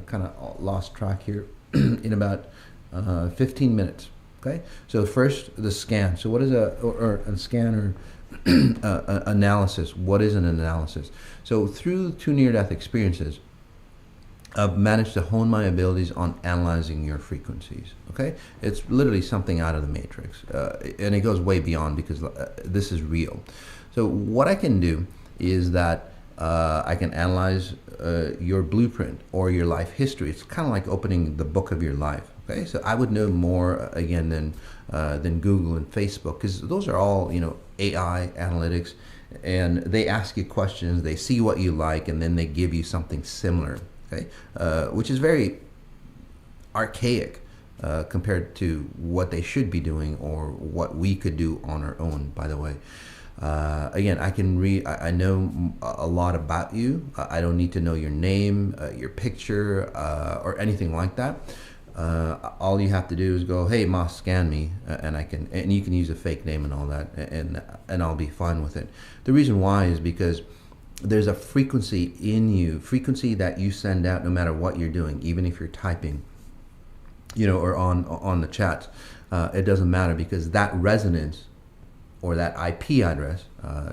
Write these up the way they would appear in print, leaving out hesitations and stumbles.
kind of lost track here, in about 15 minutes. Okay, so first the scan. So what is a scan or analysis? What is an analysis? So through two near-death experiences, I've managed to hone my abilities on analyzing your frequencies. Okay, it's literally something out of the matrix, and it goes way beyond, because this is real. So what I can do is that I can analyze your blueprint or your life history. It's kind of like opening the book of your life. Okay, so I would know more again than Google and Facebook, because those are all, you know, AI analytics, and they ask you questions, they see what you like, and then they give you something similar. Okay, which is very archaic compared to what they should be doing or what we could do on our own. By the way, again, I know a lot about you. I don't need to know your name, your picture, or anything like that. All you have to do is go, hey, Mas, scan me, and you can use a fake name and all that, and I'll be fine with it. The reason why is because there's a frequency in you, frequency that you send out no matter what you're doing, even if you're typing, you know, or on the chat. It doesn't matter, because that resonance or that IP address,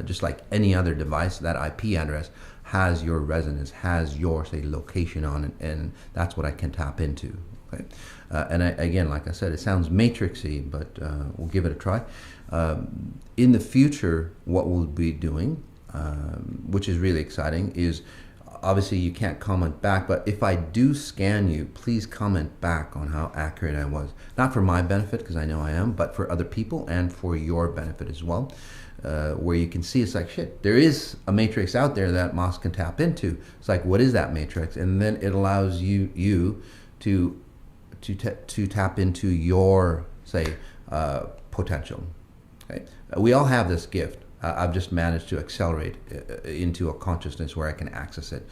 just like any other device, that IP address has your resonance, has your, say, location on it, and that's what I can tap into. Okay, again, like I said, it sounds matrixy, but we'll give it a try. In the future, what we'll be doing, which is really exciting, is obviously you can't comment back, but if I do scan you, please comment back on how accurate I was. Not for my benefit, because I know I am, but for other people and for your benefit as well. Where you can see, it's like, shit, there is a matrix out there that Mas can tap into. It's like, what is that matrix? And then it allows you to tap into your, say, potential. Okay, we all have this gift. I've just managed to accelerate into a consciousness where I can access it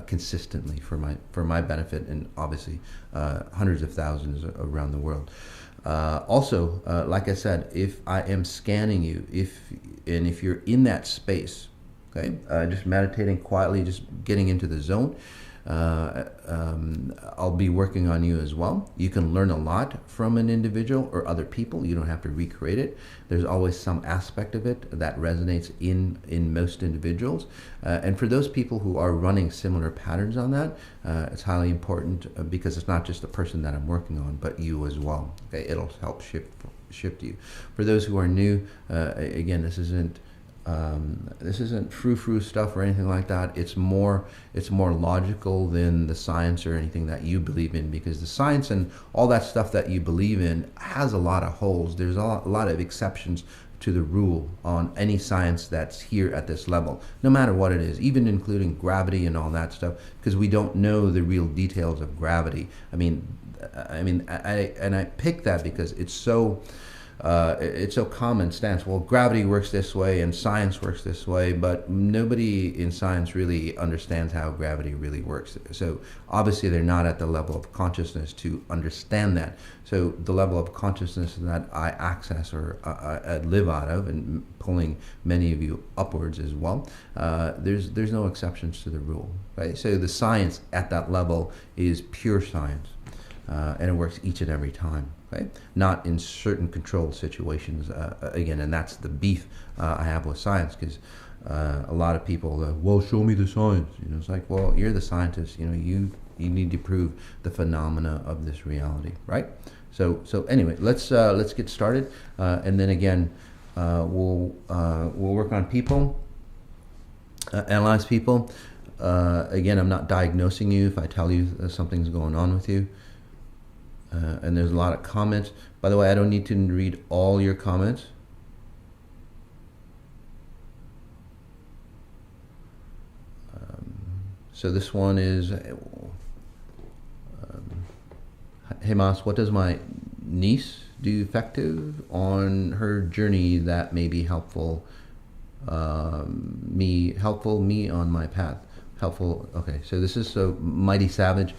consistently for my benefit, and obviously hundreds of thousands around the world. Also, like I said, if I am scanning you, if you're in that space, okay, just meditating quietly, just getting into the zone, I'll be working on you as well. You can learn a lot from an individual or other people. You don't have to recreate it. There's always some aspect of it that resonates in most individuals. And for those people who are running similar patterns on that, it's highly important, because it's not just the person that I'm working on, but you as well. Okay, it'll help shift you. For those who are new, again, this isn't frou-frou stuff or anything like that. It's more logical than the science or anything that you believe in, because the science and all that stuff that you believe in has a lot of holes. There's a lot of exceptions to the rule on any science that's here at this level, no matter what it is, even including gravity and all that stuff, because we don't know the real details of gravity. I pick that because it's so common sense. Well, gravity works this way and science works this way, but nobody in science really understands how gravity really works. So obviously they're not at the level of consciousness to understand that. So the level of consciousness that I access or I live out of, and pulling many of you upwards as well, there's no exceptions to the rule, right? So the science at that level is pure science, and it works each and every time. Okay? Not in certain controlled situations, again, and that's the beef I have with science, because a lot of people go, well, show me the science. You know, it's like, well, you're the scientist. You know, you need to prove the phenomena of this reality, right? So anyway, let's get started, and then again, we'll work on people, analyze people. Again, I'm not diagnosing you if I tell you something's going on with you. And there's a lot of comments. By the way, I don't need to read all your comments. So this one is, hey Mas, what does my niece do effective on her journey that may be helpful me on my path? Helpful. Okay, so this is so Mighty Savage.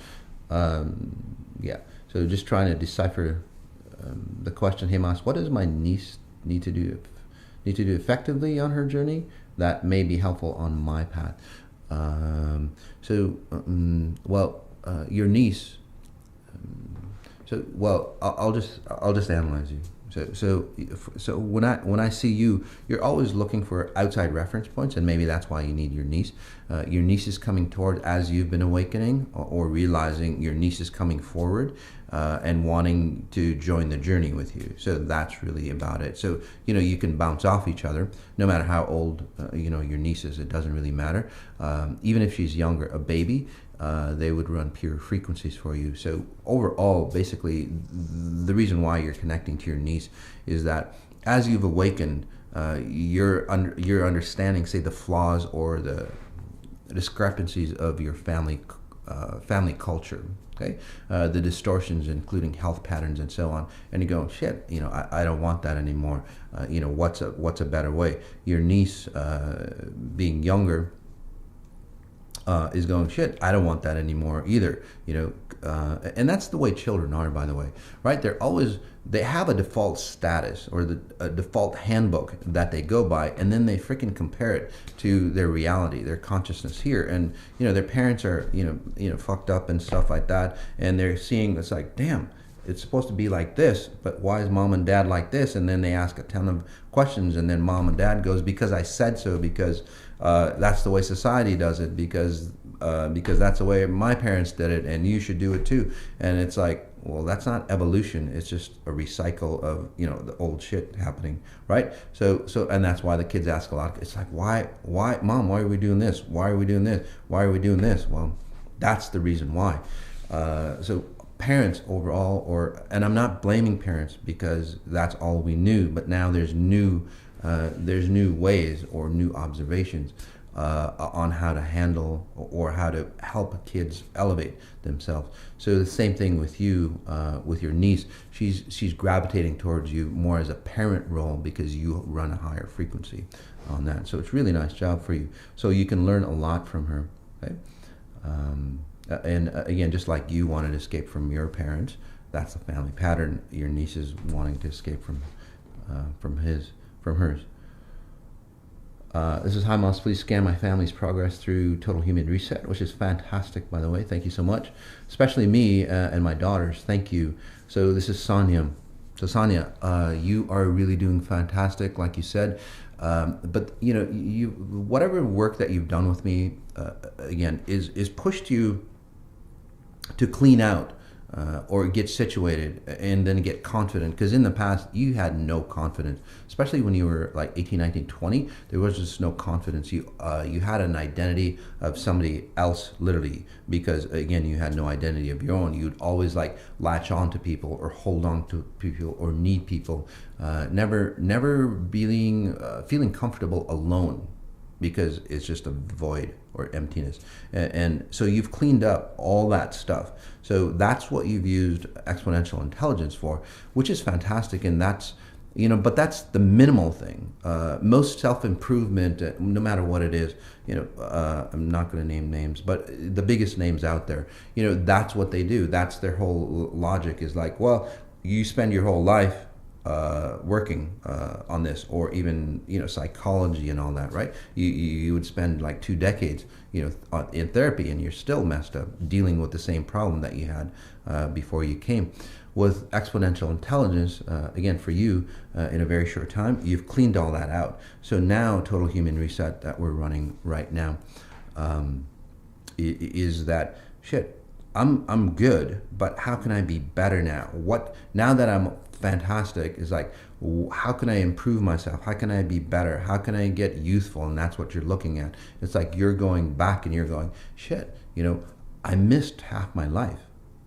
Yeah. So just trying to decipher the question, hey Mas, what does my niece need to do effectively on her journey that may be helpful on my path? Well, your niece. So well, I'll just analyze you. So when I see you, you're always looking for outside reference points, and maybe that's why you need your niece. Your niece is coming toward as you've been awakening, or realizing your niece is coming forward and wanting to join the journey with you. So that's really about it. So you can bounce off each other, no matter how old your niece is. It doesn't really matter. Even if she's younger, a baby. They would run pure frequencies for you. So overall, basically, the reason why you're connecting to your niece is that as you've awakened, you're understanding, say, the flaws or the discrepancies of your family culture. Okay, the distortions, including health patterns and so on, and you go, shit, I don't want that anymore. What's a better way? Your niece, being younger, is going, shit, I don't want that anymore either, and that's the way children are, by the way, right? They have a default status or a default handbook that they go by, and then they freaking compare it to their reality, their consciousness here, and their parents are fucked up and stuff like that, and they're seeing, it's like, damn, it's supposed to be like this, but why is mom and dad like this? And then they ask a ton of questions, and then mom and dad goes, because I said so, because that's the way society does it, because that's the way my parents did it, and you should do it too. And it's like, well, that's not evolution. It's just a recycle of the old shit happening, right? So and that's why the kids ask a lot. It's like, why, mom? Why are we doing this? Why are we doing this? Why are we doing this? Well, that's the reason why. So parents overall, and I'm not blaming parents, because that's all we knew, but now there's new ways or new observations on how to handle or how to help kids elevate themselves. So the same thing with you, with your niece. She's gravitating towards you more as a parent role, because you run a higher frequency on that. So it's really nice job for you. So you can learn a lot from her. Okay? And again, just like you wanted to escape from your parents, that's the family pattern. Your niece is wanting to escape from hers. This is, hi Moss, please scan my family's progress through Total Human Reset, which is fantastic, by the way. Thank you so much. Especially me and my daughters. Thank you. So this is Sonia. So Sonia, you are really doing fantastic, like you said. But you whatever work that you've done with me, again, is pushed you to clean out or get situated and then get confident, because in the past you had no confidence, especially when you were like 18, 19, 20. There was just no confidence. You had an identity of somebody else, literally, because again, you had no identity of your own. You'd always like latch on to people or hold on to people or need people, never feeling comfortable alone, because it's just a void or emptiness. And so you've cleaned up all that stuff. So that's what you've used exponential intelligence for, which is fantastic. And that's, but that's the minimal thing. Most self-improvement, no matter what it is, I'm not going to name names, but the biggest names out there, that's what they do. That's their whole logic, is like, well, you spend your whole life working on this, or even psychology and all that, right? You would spend like 2 decades in therapy, and you're still messed up dealing with the same problem that you had before you came. With exponential intelligence, again, for you, in a very short time, you've cleaned all that out. So now Total Human Reset that we're running right now is that, shit, I'm good, but how can I be better now? Now that I'm fantastic, is like, how can I improve myself? How can I be better? How can I get youthful? And that's what you're looking at. It's like you're going back and you're going, shit, I missed half my life,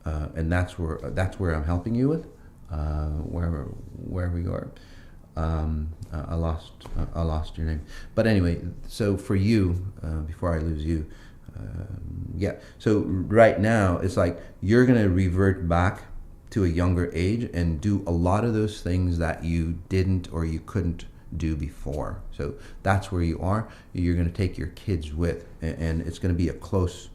and that's where I'm helping you with, wherever you are. I lost your name, but anyway. So for you, before I lose you, so right now it's like you're gonna revert back to a younger age and do a lot of those things that you didn't or you couldn't do before. So that's where you are. You're going to take your kids with, and it's going to be a close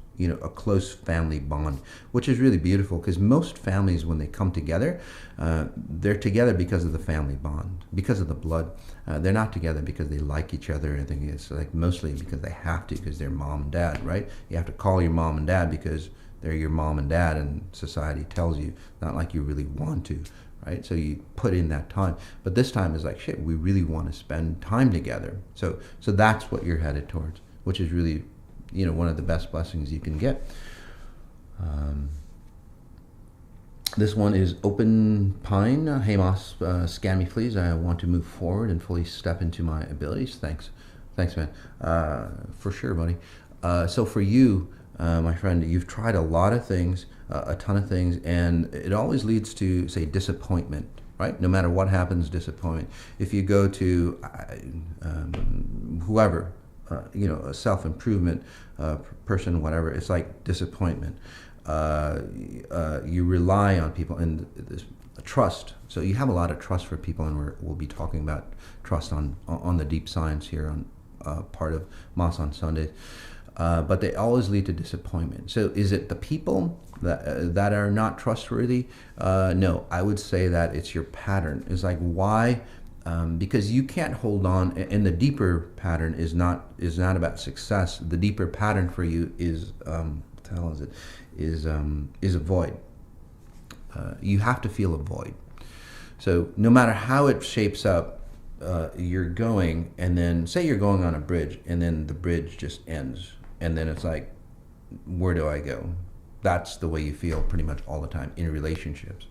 family bond, which is really beautiful, because most families, when they come together, they're together because of the family bond, because of the blood. They're not together because they like each other. I think it's like mostly because they have to, because they're mom and dad, right? You have to call your mom and dad because they're your mom and dad, and society tells you, not like you really want to, right? So you put in that time. But this time is like, shit, we really want to spend time together. So that's what you're headed towards, which is really, one of the best blessings you can get. This one is Open Pine. Hey Moss, scan me please. I want to move forward and fully step into my abilities. Thanks man. For sure, buddy. So for you, my friend, you've tried a lot of things, a ton of things, and it always leads to, say, disappointment, right? No matter what happens, disappointment. If you go to whoever, a self-improvement person, whatever, it's like disappointment. You rely on people, and this trust. So you have a lot of trust for people, and we'll be talking about trust on the deep science here on part of Moss on Sundays. But they always lead to disappointment. So is it the people that are not trustworthy? No, I would say that it's your pattern. It's like, why? Because you can't hold on, and the deeper pattern is not about success. The deeper pattern for you is what the hell is it? Is a void. You have to feel a void. So no matter how it shapes up, you're going, and then say you're going on a bridge, and then the bridge just ends, and then it's like, where do I go? That's the way you feel pretty much all the time in relationships,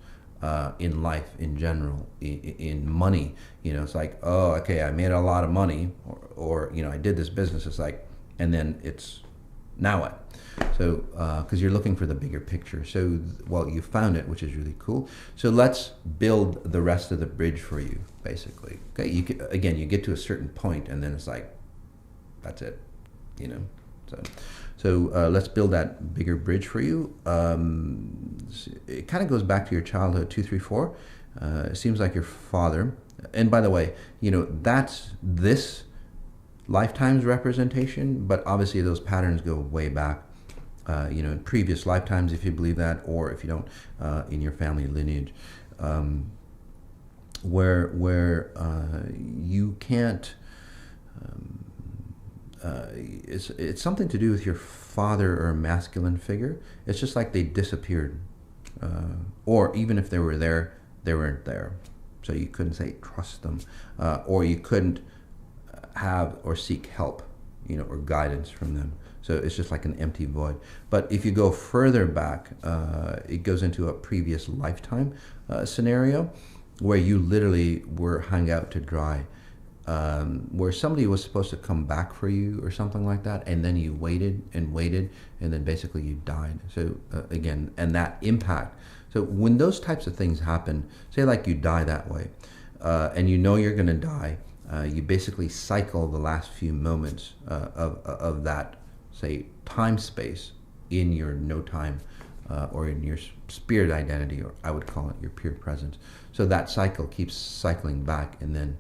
in life in general, in money. It's like, oh, okay, I made a lot of money, or I did this business. It's like, and then it's, now what? So, because you're looking for the bigger picture. So, well, you found it, which is really cool. So let's build the rest of the bridge for you, basically. Okay, you get to a certain point, and then it's like, that's it, So let's build that bigger bridge for you. It kind of goes back to your childhood, 2, 3, 4. It seems like your father. And by the way, that's this lifetime's representation, but obviously those patterns go way back, in previous lifetimes, if you believe that, or if you don't, in your family lineage, where you can't. It's something to do with your father or a masculine figure. It's just like they disappeared, or even if they were there, they weren't there. So you couldn't say trust them, or you couldn't have or seek help, or guidance from them. So it's just like an empty void. But if you go further back, it goes into a previous lifetime scenario where you literally were hung out to dry, where somebody was supposed to come back for you or something like that, and then you waited, and then basically you died. So again, and that impact. So when those types of things happen, say like you die that way, and you're going to die, you basically cycle the last few moments of that, say, time space in your no time, or in your spirit identity, or I would call it your pure presence. So that cycle keeps cycling back, and then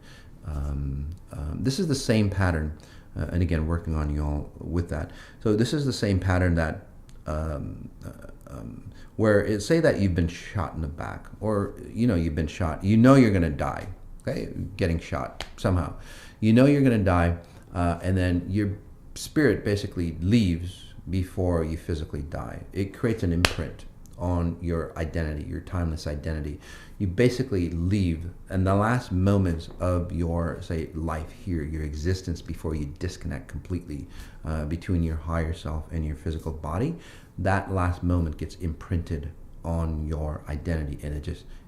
this is the same pattern, and again, working on you all with that. So this is the same pattern that where say that you've been shot in the back, or you've been shot, you're going to die. Okay, getting shot somehow, you're going to die, and then your spirit basically leaves before you physically die. It creates an imprint on your identity, your timeless identity. You basically leave, and the last moments of your, say, life here, your existence, before you disconnect completely between your higher self and your physical body, that last moment gets imprinted on your identity,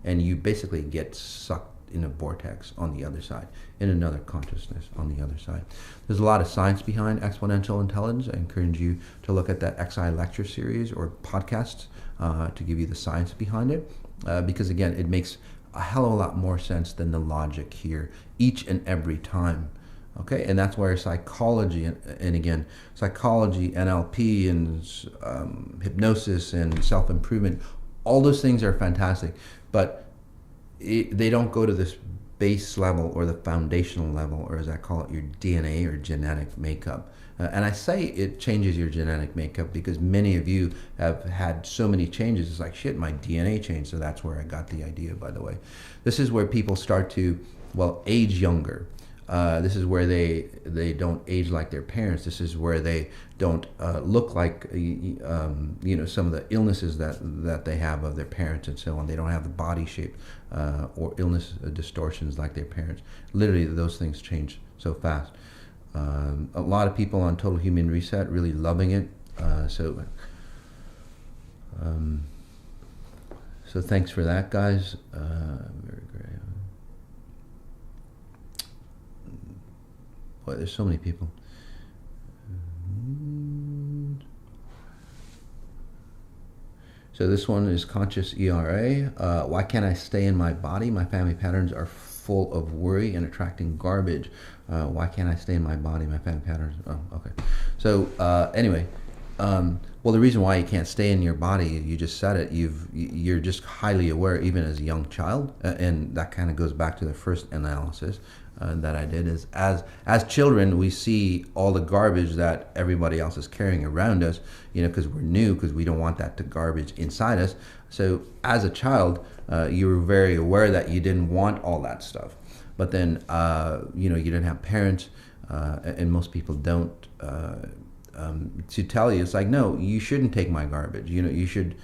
and you basically get sucked in a vortex on the other side, in another consciousness on the other side. There's a lot of science behind exponential intelligence. I encourage you to look at that XI lecture series or podcasts to give you the science behind it, because again, it makes a hell of a lot more sense than the logic here each and every time. Okay, and that's where psychology, and again, psychology, NLP, and hypnosis, and self-improvement, all those things are fantastic, but they don't go to this base level, or the foundational level, or as I call it, your DNA or genetic makeup. And I say it changes your genetic makeup because many of you have had so many changes. It's like, shit, my DNA changed. So that's where I got the idea, by the way. This is where people start to, age younger. This is where they don't age like their parents. This is where they don't look like some of the illnesses that they have of their parents and so on. They don't have the body shape or illness distortions like their parents. Literally, those things change so fast. A lot of people on Total Human Reset really loving it. So thanks for that, guys. Very great. Boy, there's so many people. So this one is Conscious ERA. Why can't I stay in my body? My family patterns are full of worry and attracting garbage. Why can't I stay in my body? My family patterns. Oh, okay. So anyway, well, the reason why you can't stay in your body, you just said it. You're just highly aware, even as a young child, and that kind of goes back to the first analysis that I did. Is as children, we see all the garbage that everybody else is carrying around us, because we're new, because we don't want that garbage inside us. So as a child, you were very aware that you didn't want all that stuff. But then, you didn't have parents, and most people don't. To tell you, it's like, no, you shouldn't take my garbage. You should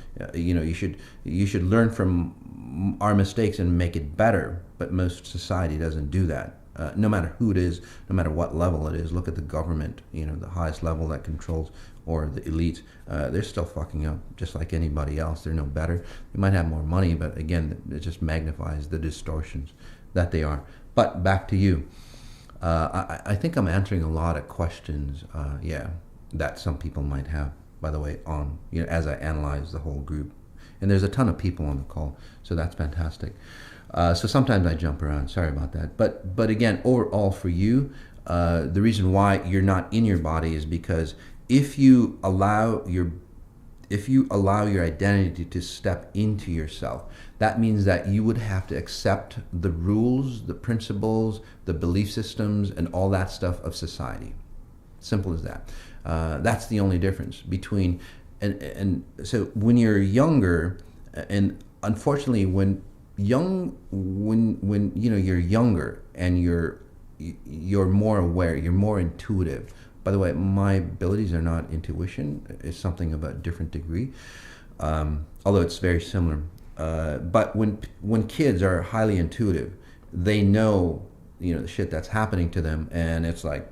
learn from our mistakes and make it better. But most society doesn't do that. No matter who it is, no matter what level it is. Look at the government. The highest level that controls, or the elites. They're still fucking up, just like anybody else. They're no better. They might have more money, but again, it just magnifies the distortions that they are. But back to you. I think I'm answering a lot of questions. That some people might have, by the way, on as I analyze the whole group. And there's a ton of people on the call, so that's fantastic. So sometimes I jump around, sorry about that. But again, overall for you, the reason why you're not in your body is because if you allow your identity to step into yourself, that means that you would have to accept the rules, the principles, the belief systems, and all that stuff of society. Simple as that. That's the only difference between, and so when you're younger, and unfortunately when you're younger and you're more aware, you're more intuitive. By the way, my abilities are not intuition; it's something of a different degree, although it's very similar. But when kids are highly intuitive, they know the shit that's happening to them, and it's like,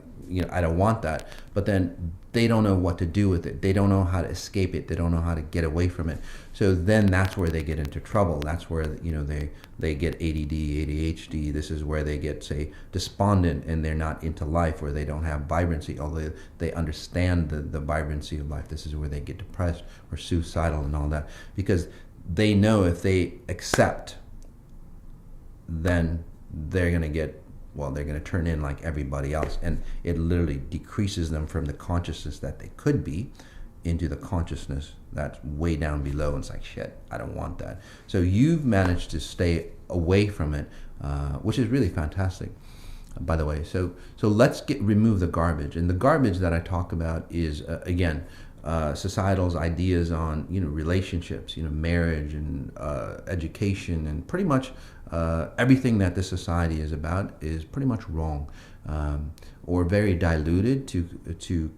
I don't want that. But then they don't know what to do with it. They don't know how to escape it. They don't know how to get away from it. So then that's where they get into trouble. That's where they get ADD, ADHD. This is where they get, say, despondent, and they're not into life, where they don't have vibrancy, although they understand the vibrancy of life. This is where they get depressed or suicidal and all that, because they know if they accept, then they're going to turn in like everybody else, and it literally decreases them from the consciousness that they could be into the consciousness that's way down below, and it's like, shit, I don't want that. So you've managed to stay away from it, which is really fantastic, by the way. So let's remove the garbage, and the garbage that I talk about is again, societal's ideas on relationships, marriage and education, and pretty much everything that this society is about is pretty much wrong, or very diluted to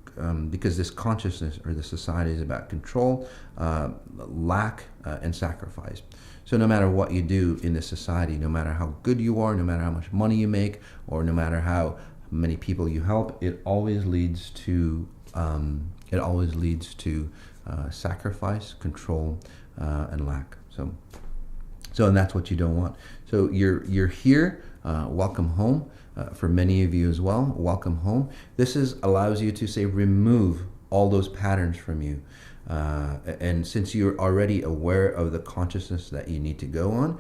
because this consciousness or the society is about control, lack, and sacrifice. So no matter what you do in this society, no matter how good you are, no matter how much money you make, or no matter how many people you help, it always leads to sacrifice, control, and lack. So and that's what you don't want. So you're here. Welcome home. For many of you as well, welcome home. This allows you to say remove all those patterns from you. And since you're already aware of the consciousness that you need to go on,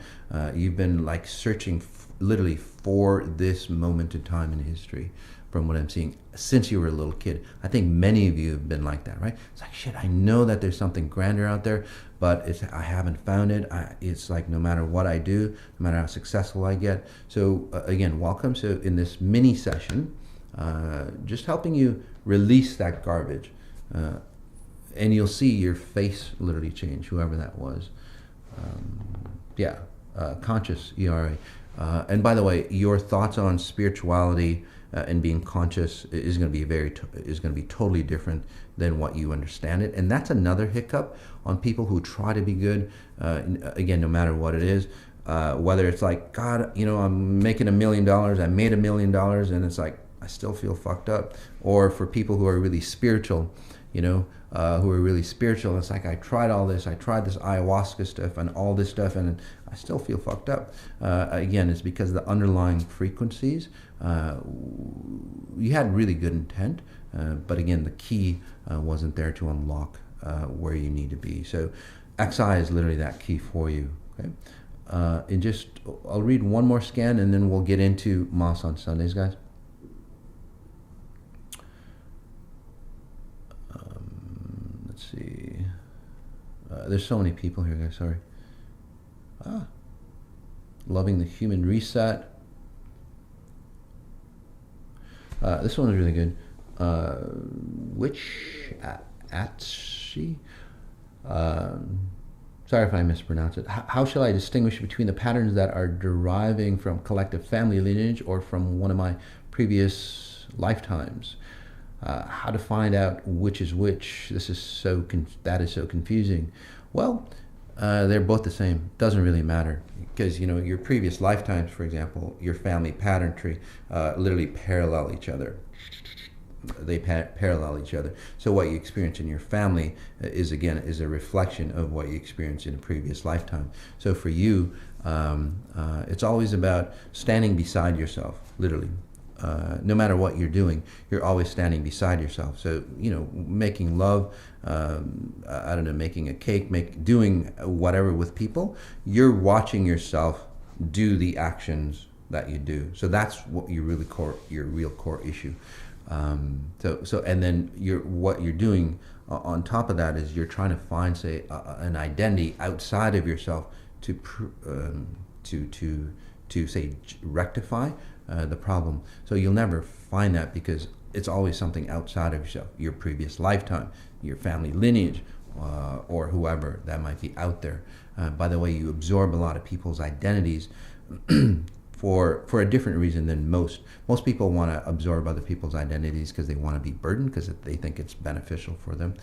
you've been like searching literally for this moment in time in history, from what I'm seeing, since you were a little kid. I think many of you have been like that, right? It's like, shit, I know that there's something grander out there, but I haven't found it. It's like, no matter what I do, no matter how successful I get. So again, welcome. So in this mini session, just helping you release that garbage, and you'll see your face literally change, whoever that was. Conscious ERA. And by the way, your thoughts on spirituality and being conscious is going to be is going to be totally different than what you understand it. And that's another hiccup on people who try to be good. Again, no matter what it is, whether it's like, God, you know, I'm making $1 million, I made $1 million, and it's like, I still feel fucked up. Or for people who are really spiritual, you know, who are really spiritual, it's like, I tried all this, I tried this ayahuasca stuff and all this stuff, and I still feel fucked up. Again, it's because the underlying frequencies, you had really good intent, but again, the key wasn't there to unlock where you need to be. So XI is literally that key for you. Okay. And just, I'll read one more scan and then we'll get into Mass on Sundays, guys. Let's see. There's so many people here, guys. Sorry. Loving the human reset. This one is really good. Which Atshi? Sorry if I mispronounce it. How shall I distinguish between the patterns that are deriving from collective family lineage or from one of my previous lifetimes? How to find out which is which? That is so confusing. Well, they're both the same. Doesn't really matter because, you know, your previous lifetimes, for example, your family pattern tree literally parallel each other. They parallel each other. So what you experience in your family is a reflection of what you experienced in a previous lifetime. So for you, it's always about standing beside yourself, literally. No matter what you're doing, you're always standing beside yourself. So, you know, making love, I don't know, making a cake, doing whatever with people, you're watching yourself do the actions that you do. So that's what your real core issue. So and then what you're doing on top of that is you're trying to find, say, an identity outside of yourself to say rectify the problem. So you'll never find that because it's always something outside of yourself, your previous lifetime, your family lineage, or whoever that might be out there. By the way, you absorb a lot of people's identities for a different reason than most. Most people want to absorb other people's identities because they want to be burdened, because they think it's beneficial for them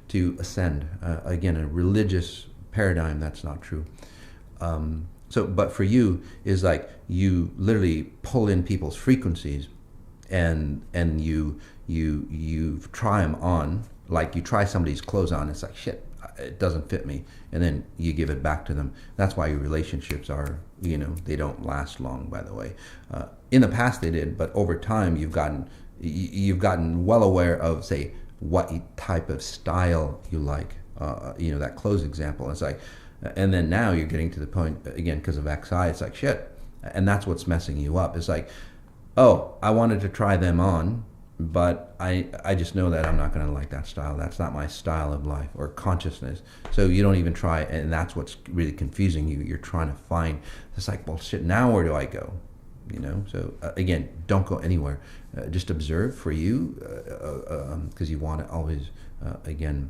to ascend. Again, a religious paradigm, that's not true. But for you is like you literally pull in people's frequencies, and you try them on, like you try somebody's clothes on. It's like, shit, it doesn't fit me, and then you give it back to them. That's why your relationships are, you know, they don't last long. By the way, in the past they did, but over time you've gotten well aware of, say, what type of style you like. You know, that clothes example. It's like. And then now you're getting to the point, again, because of XI, it's like, shit. And that's what's messing you up. It's like, oh, I wanted to try them on, but I just know that I'm not going to like that style. That's not my style of life or consciousness. So you don't even try, and that's what's really confusing you. You're trying to find, it's like, well, shit, now where do I go? You know, so again, don't go anywhere. Just observe for you, because you want to always, again,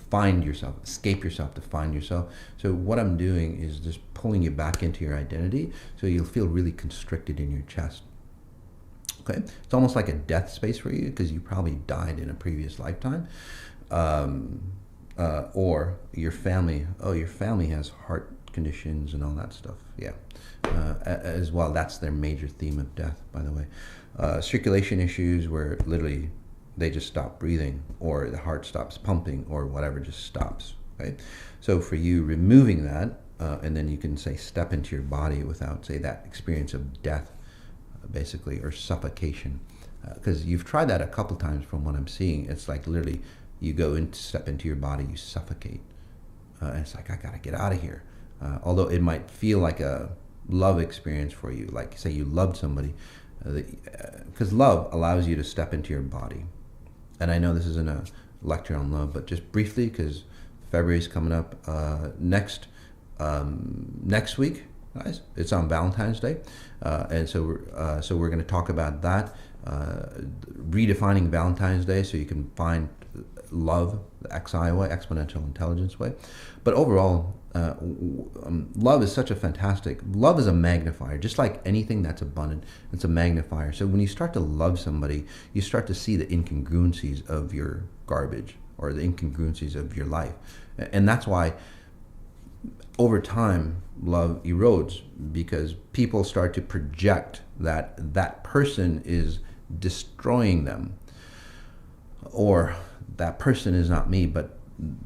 find yourself, escape yourself to find yourself. So what I'm doing is just pulling you back into your identity, so you'll feel really constricted in your chest. Okay, it's almost like a death space for you because you probably died in a previous lifetime, or your family. Oh, your family has heart conditions and all that stuff. Yeah, as well. That's their major theme of death, by the way. Circulation issues where literally they just stop breathing, or the heart stops pumping, or whatever just stops. Okay, so for you, removing that, and then you can say step into your body without, say, that experience of death, basically, or suffocation, because you've tried that a couple times from what I'm seeing. It's like literally you go and step into your body, you suffocate, and it's like, I gotta get out of here. Although it might feel like a love experience for you, like say you loved somebody, because love allows you to step into your body. And I know this isn't a lecture on love, but just briefly, because February's coming up, next week, guys, it's on Valentine's Day, and so we're going to talk about that, redefining Valentine's Day, so you can find love the XI way, exponential intelligence way. But overall, love is such a fantastic, love is a magnifier, just like anything that's abundant, it's a magnifier. So when you start to love somebody, you start to see the incongruencies of your garbage or the incongruencies of your life. And that's why over time love erodes, because people start to project that that person is destroying them, or that person is not me.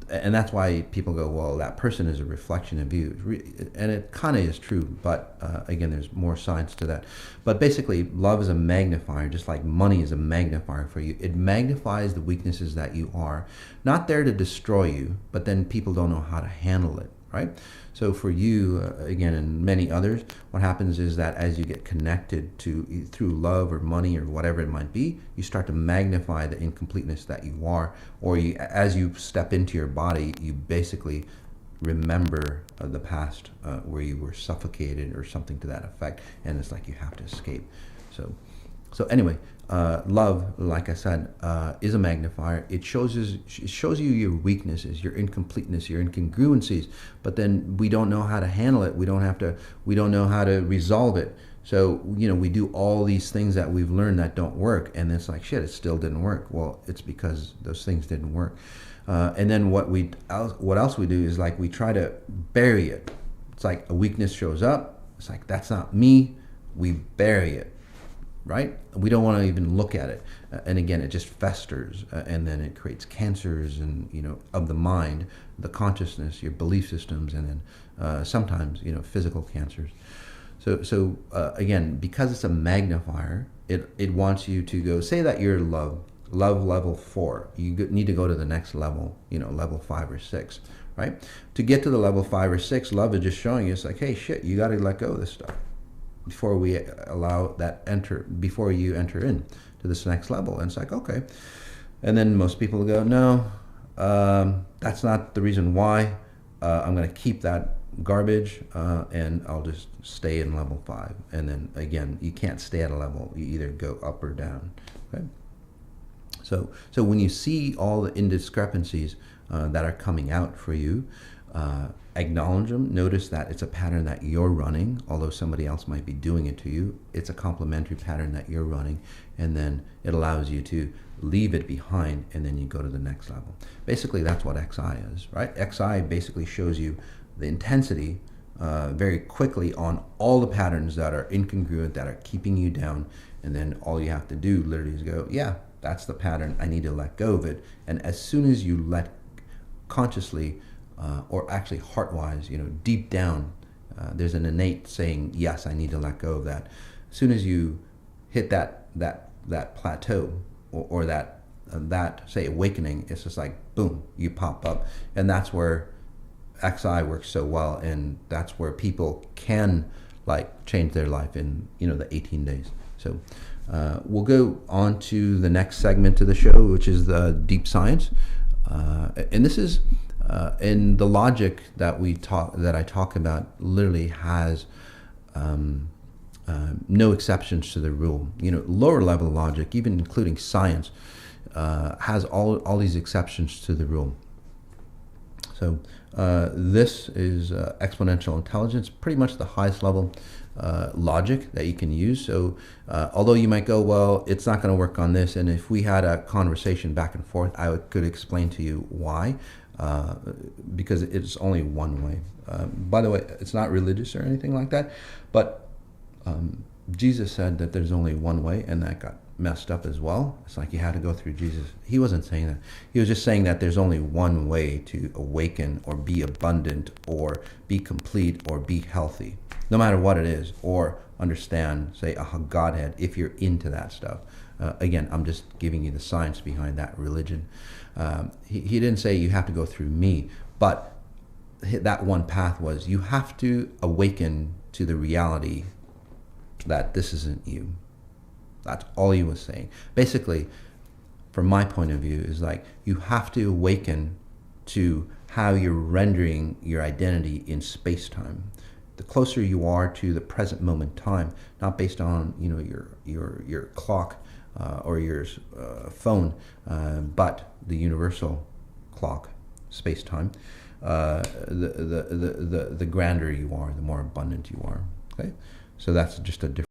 And that's why people go, well, that person is a reflection of you. And it kind of is true, but again, there's more science to that. But basically, love is a magnifier, just like money is a magnifier for you. It magnifies the weaknesses that you are, not there to destroy you, but then people don't know how to handle it, right? So for you, again, and many others, what happens is that as you get connected to through love or money or whatever it might be, you start to magnify the incompleteness that you are, or as you step into your body, you basically remember the past where you were suffocated or something to that effect, and it's like you have to escape. So anyway, love, like I said, is a magnifier. It shows you your weaknesses, your incompleteness, your incongruencies. But then we don't know how to handle it. We don't know how to resolve it. So we do all these things that we've learned that don't work, and it's like, shit, it still didn't work. Well, it's because those things didn't work. And then what else we do is like we try to bury it. It's like a weakness shows up. It's like, that's not me. We bury it. Right? We don't want to even look at it. And again, it just festers, and then it creates cancers and, of the mind, the consciousness, your belief systems, and then sometimes, physical cancers. So again, because it's a magnifier, it wants you to go, say that you're love level 4. You need to go to the next level, level 5 or 6, right? To get to the level 5 or 6, love is just showing you, it's like, hey, shit, you got to let go of this stuff before we allow that before you enter in to this next level. And it's like, okay. And then most people go, no, that's not the reason why. I'm going to keep that garbage, and I'll just stay in level 5. And then again, you can't stay at a level. You either go up or down. Okay. So when you see all the indiscrepancies that are coming out for you, acknowledge them. Notice that it's a pattern that you're running, although somebody else might be doing it to you. It's a complementary pattern that you're running, and then it allows you to leave it behind, and then you go to the next level. Basically, that's what XI is, right? XI basically shows you the intensity very quickly on all the patterns that are incongruent, that are keeping you down, and then all you have to do literally is go, yeah, that's the pattern. I need to let go of it. And as soon as you let consciously, or actually heart-wise, deep down, there's an innate saying, yes, I need to let go of that. As soon as you hit that plateau, or that say awakening, it's just like boom, you pop up, and that's where XI works so well, and that's where people can change their life in the 18 days. So we'll go on to the next segment of the show, which is the deep science, and this is. And the logic that I talk about literally has no exceptions to the rule. Lower level logic, even including science, has all these exceptions to the rule. So this is exponential intelligence, pretty much the highest level logic that you can use. So although you might go, well, it's not going to work on this, and if we had a conversation back and forth, I could explain to you why. Because it's only one way. By the way, it's not religious or anything like that, but Jesus said that there's only one way, and that got messed up as well. It's like you had to go through Jesus. He wasn't saying that. He was just saying that there's only one way to awaken or be abundant or be complete or be healthy, no matter what it is, or understand, say, a Godhead, if you're into that stuff. Again, I'm just giving you the science behind that religion. He didn't say you have to go through me, but that one path was you have to awaken to the reality that this isn't you. That's all he was saying. Basically, from my point of view, is like you have to awaken to how you're rendering your identity in space-time. The closer you are to the present moment time, not based on your clock or your phone, but the universal clock, space-time, the grander you are, the more abundant you are. Okay, so that's just a different